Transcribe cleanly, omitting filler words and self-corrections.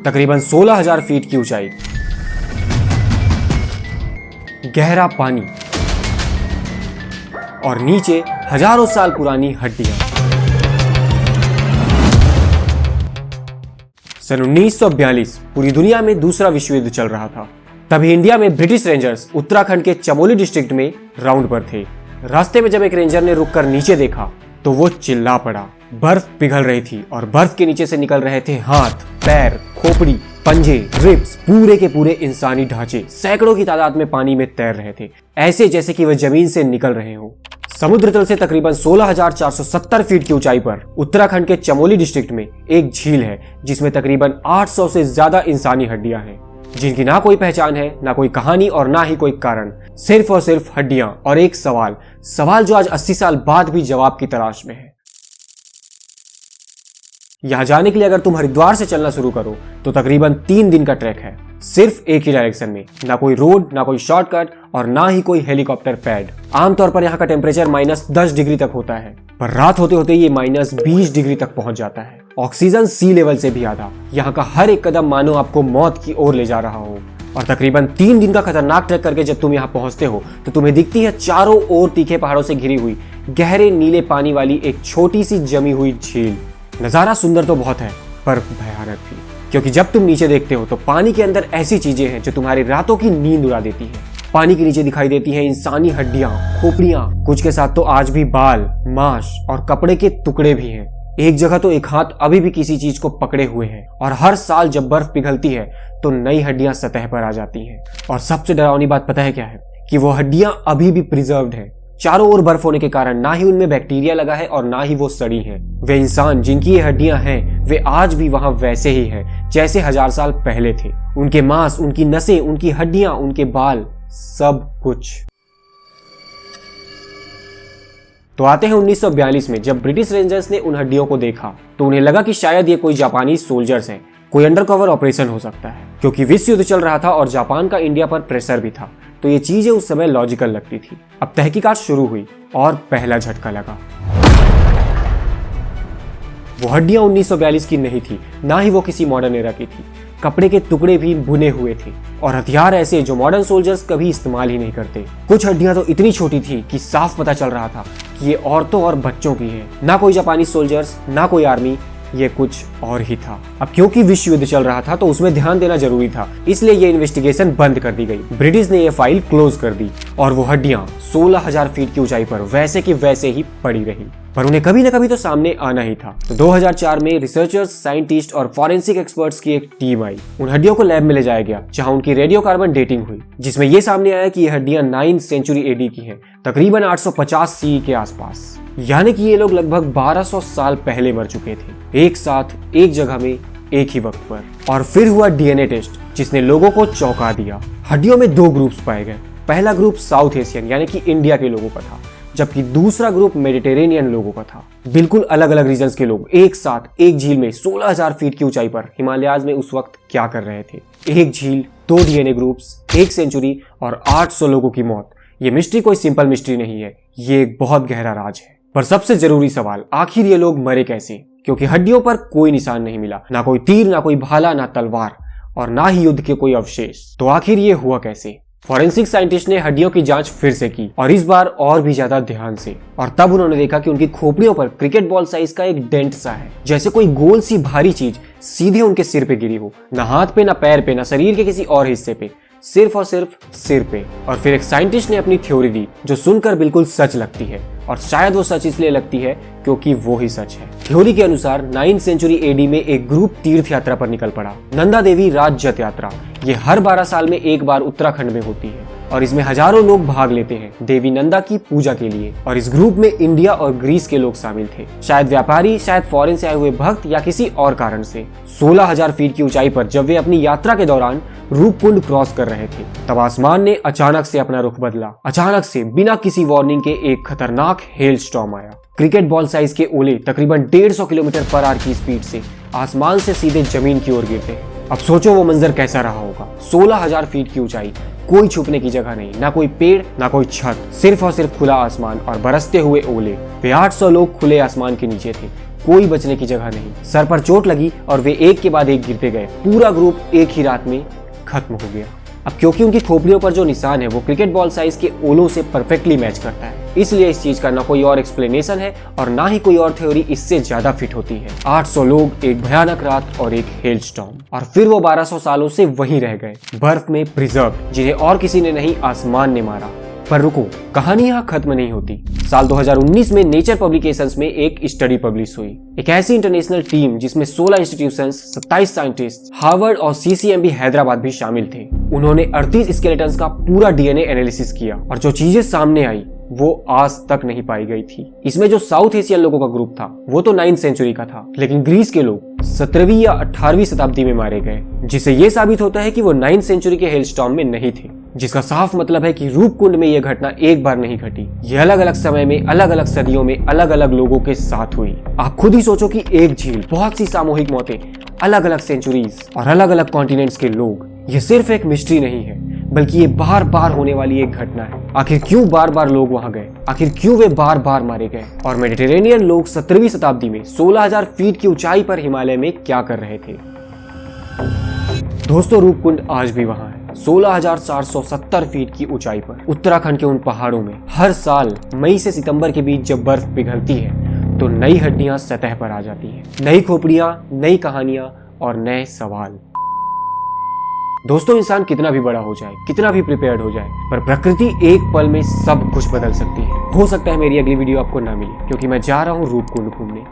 तकरीबन 16,000 फीट की ऊंचाई, गहरा पानी और नीचे हजारों साल पुरानी हड्डियां। सन 1942 पूरी दुनिया में दूसरा विश्व युद्ध चल रहा था। तभी इंडिया में ब्रिटिश रेंजर्स उत्तराखंड के चमोली डिस्ट्रिक्ट में राउंड पर थे। रास्ते में जब एक रेंजर ने रुककर नीचे देखा तो वो चिल्ला पड़ा। बर्फ पिघल रही थी और बर्फ के नीचे से निकल रहे थे हाथ, पैर, खोपड़ी, पंजे, रिब्स, पूरे के पूरे इंसानी ढांचे सैकड़ों की तादाद में पानी में तैर रहे थे, ऐसे जैसे कि वह जमीन से निकल रहे हो। समुद्र तल से तकरीबन 16,470 फीट की ऊंचाई पर उत्तराखंड के चमोली डिस्ट्रिक्ट में एक झील है जिसमें तकरीबन 800 से ज्यादा इंसानी हड्डियां हैं, जिनकी ना कोई पहचान है, ना कोई कहानी और ना ही कोई कारण, सिर्फ और सिर्फ हड्डियां और एक सवाल जो आज 80 साल बाद भी जवाब की तलाश में है। यहां जाने के लिए अगर तुम हरिद्वार से चलना शुरू करो तो तकरीबन 3 दिन का ट्रैक है, सिर्फ एक ही डायरेक्शन में, ना कोई रोड, ना कोई शॉर्टकट और ना ही कोई हेलीकॉप्टर पैड। आमतौर पर यहाँ का टेम्परेचर -10 डिग्री तक होता है, पर रात होते होते ये -20 डिग्री तक पहुंच जाता है। ऑक्सीजन सी लेवल से भी आधा। यहाँ का हर एक कदम मानो आपको मौत की ओर ले जा रहा हो। और तकरीबन 3 दिन का खतरनाक ट्रैक करके जब तुम यहाँ पहुंचते हो तो तुम्हें दिखती है चारों ओर तीखे पहाड़ों से घिरी हुई गहरे नीले पानी वाली एक छोटी सी जमी हुई झील। नजारा सुंदर तो बहुत है पर भयानक भी, क्योंकि जब तुम नीचे देखते हो तो पानी के अंदर ऐसी चीजें हैं जो तुम्हारी रातों की नींद उड़ा देती है। पानी के नीचे दिखाई देती हैं इंसानी हड्डियां, खोपड़ियां, कुछ के साथ तो आज भी बाल, मांस और कपड़े के टुकड़े भी हैं। एक जगह तो एक हाथ अभी भी किसी चीज को पकड़े हुए हैं। और हर साल जब बर्फ पिघलती है तो नई हड्डियां सतह पर आ जाती हैं। और सबसे डरावनी बात पता है क्या है? कि वो हड्डियां अभी भी प्रिजर्व्ड हैं। चारों ओर बर्फ होने के कारण ना ही उनमें बैक्टीरिया लगा है और ना ही वो सड़ी हैं। वे इंसान जिनकी ये हड्डियां हैं वे आज भी वहां वैसे ही हैं जैसे 1000 साल पहले थे। उनके मांस, उनकी नसें, उनकी हड्डियां, उनके बाल, सब कुछ। तो आते हैं 1942 में, जब ब्रिटिश रेंजर्स ने उन हड्डियों को देखा तो उन्हें लगा कि शायद ये कोई जापानी सोल्जर्स हैं, कोई अंडरकवर ऑपरेशन हो सकता है। क्योंकि विश्व युद्ध चल रहा था और जापान का इंडिया पर प्रेशर भी था, तो ये चीजें उस समय लॉजिकल लगती थी। अब तहकीकात शुरू हुई और पहला झटका लगा। वो हड्डियां 1942 की नहीं थी, ना ही वो किसी मॉडर्न एरा की थी। कपड़े के टुकड़े भी बुने हुए थे और हथियार ऐसे जो मॉडर्न सोल्जर्स कभी इस्तेमाल ही नहीं करते। कुछ हड्डियां तो इतनी छोटी थी कि साफ पता चल रहा था कि ये औरतों और बच्चों की है। ना कोई जापानी सोल्जर्स, ना कोई आर्मी, ये कुछ और ही था। अब क्योंकि विश्व युद्ध चल रहा था तो उसमें ध्यान देना जरूरी था, इसलिए ये इन्वेस्टिगेशन बंद कर दी गई। ब्रिटिश ने ये फाइल क्लोज कर दी और वो हड्डियां 16,000 फीट की ऊंचाई पर वैसे की वैसे ही पड़ी रही। पर उन्हें कभी न कभी तो सामने आना ही था। तो 2004 में रिसर्चर्स, साइंटिस्ट और फॉरेंसिक एक्सपर्ट्स की एक टीम आई। उन हड्डियों को लैब में ले जाया गया जहां उनकी रेडियोकार्बन डेटिंग हुई, जिसमें यह सामने आया कि ये हड्डियां 9th सेंचुरी एडी की हैं, तकरीबन 850 CE के आसपास। यानी कि ये लोग लगभग 1200 साल पहले मर चुके थे, एक साथ एक जगह में एक ही वक्त पर। और फिर हुआ DNA टेस्ट, जिसने लोगों को चौंका दिया। हड्डियों में 2 ग्रुप्स पाए गए। पहला ग्रुप साउथ एशियन यानी कि इंडिया के लोगों का था, जबकि दूसरा ग्रुप मेडिटेरेनियन लोगों का था। बिल्कुल अलग अलग रीजन्स के लोग एक साथ एक झील में 16,000 फीट की ऊंचाई पर हिमालयाज में उस वक्त क्या कर रहे थे। एक झील, 2 DNA ग्रुप्स, 1 सेंचुरी और 800 लोगों की मौत। ये मिस्ट्री कोई सिंपल मिस्ट्री नहीं है, ये एक बहुत गहरा राज है। पर सबसे जरूरी सवाल, आखिर ये लोग मरे कैसे? क्योंकि हड्डियों पर कोई निशान नहीं मिला, ना कोई तीर, ना कोई भाला, ना तलवार और ना ही युद्ध के कोई अवशेष। तो आखिर ये हुआ कैसे? फॉरेंसिक साइंटिस्ट ने हड्डियों की जांच फिर से की और इस बार और भी ज्यादा ध्यान से। और तब उन्होंने देखा कि उनकी खोपड़ियों पर क्रिकेट बॉल साइज का एक डेंट सा है, जैसे कोई गोल सी भारी चीज सीधे उनके सिर पे गिरी हो। ना हाथ पे, ना पैर पे, ना शरीर के किसी और हिस्से पे, सिर्फ और सिर्फ सिर पे। और फिर एक साइंटिस्ट ने अपनी थ्योरी दी जो सुनकर बिल्कुल सच लगती है, और शायद वो सच इसलिए लगती है क्योंकि वो ही सच है। थ्योरी के अनुसार 9th सेंचुरी एडी में एक ग्रुप तीर्थ यात्रा पर निकल पड़ा, नंदा देवी राज जत यात्रा। ये हर 12 साल में एक बार उत्तराखंड में होती है और इसमें हजारों लोग भाग लेते हैं देवी नंदा की पूजा के लिए। और इस ग्रुप में इंडिया और ग्रीस के लोग शामिल थे, शायद व्यापारी, शायद फॉरेन से आए हुए भक्त या किसी और कारण से। 16,000 फीट की ऊंचाई पर जब वे अपनी यात्रा के दौरान रूपकुंड क्रॉस कर रहे थे, तब आसमान ने अचानक से अपना रुख बदला। अचानक से बिना किसी वार्निंग के एक खतरनाक हेल स्टॉर्म आया। क्रिकेट बॉल साइज के ओले तकरीबन 150 किलोमीटर पर आवर की स्पीड से आसमान से सीधे जमीन की ओर गिरते हैं। अब सोचो वो मंजर कैसा रहा होगा। 16,000 फीट की ऊंचाई, कोई छुपने की जगह नहीं, ना कोई पेड़, ना कोई छत, सिर्फ और सिर्फ खुला आसमान और बरसते हुए ओले। वे 800 लोग खुले आसमान के नीचे थे, कोई बचने की जगह नहीं। सर पर चोट लगी और वे एक के बाद एक गिरते गए। पूरा ग्रुप एक ही रात में खत्म हो गया। अब क्योंकि उनकी खोपड़ियों पर जो निशान है वो क्रिकेट बॉल साइज के ओलों से परफेक्टली मैच करता है, इसलिए इस चीज का ना कोई और एक्सप्लेनेशन है और ना ही कोई और थ्योरी इससे ज्यादा फिट होती है। 800 लोग, एक भयानक रात और एक हेल स्टॉर्म, और फिर वो 1200 सालों से वहीं रह गए, बर्फ में प्रिजर्व, जिन्हें और किसी ने नहीं आसमान ने मारा। पर रुको, कहानी यहाँ खत्म नहीं होती। साल 2019 में नेचर पब्लिकेशंस में एक स्टडी पब्लिश हुई। एक ऐसी इंटरनेशनल टीम जिसमें 16 इंस्टीट्यूशंस, 27 साइंटिस्ट, हार्वर्ड और CCMB हैदराबाद भी शामिल थे। उन्होंने 38 स्केलेटन्स का पूरा DNA एनालिसिस किया और जो चीजें सामने आई वो आज तक नहीं पाई गई थी। इसमें जो साउथ एशियन लोगों का ग्रुप था वो तो 9वीं सेंचुरी का था, लेकिन ग्रीस के लोग 17वीं या 18वीं शताब्दी में मारे गए, जिससे ये साबित होता है कि वो 9वीं सेंचुरी के हेलस्टॉर्म में नहीं थे। जिसका साफ मतलब है कि रूपकुंड में यह घटना एक बार नहीं घटी, यह अलग अलग समय में, अलग अलग सदियों में, अलग अलग लोगों के साथ हुई। आप खुद ही सोचो कि एक झील, बहुत सी सामूहिक मौतें, अलग अलग सेंचुरीज और अलग अलग कॉन्टिनेंट्स के लोग, ये सिर्फ एक मिस्ट्री नहीं है, बल्कि ये बार बार होने वाली एक घटना है। आखिर क्यों बार बार लोग वहां गए? आखिर क्यों वे बार बार मारे गए? और मेडिटेरेनियन लोग 17वीं शताब्दी में 16,000 फीट की ऊंचाई पर हिमालय में क्या कर रहे थे? दोस्तों, रूपकुंड आज भी वहां है, 16,470 फीट की ऊंचाई पर, उत्तराखंड के उन पहाड़ों में। हर साल मई से सितंबर के बीच जब बर्फ पिघलती है तो नई हड्डियां सतह पर आ जाती हैं, नई खोपड़ियां, नई कहानियां और नए सवाल। दोस्तों, इंसान कितना भी बड़ा हो जाए, कितना भी प्रिपेयर्ड हो जाए, पर प्रकृति एक पल में सब कुछ बदल सकती है। हो सकता है मेरी अगली वीडियो आपको ना मिले, क्योंकि मैं जा रहा हूँ रूपकुंड घूमने।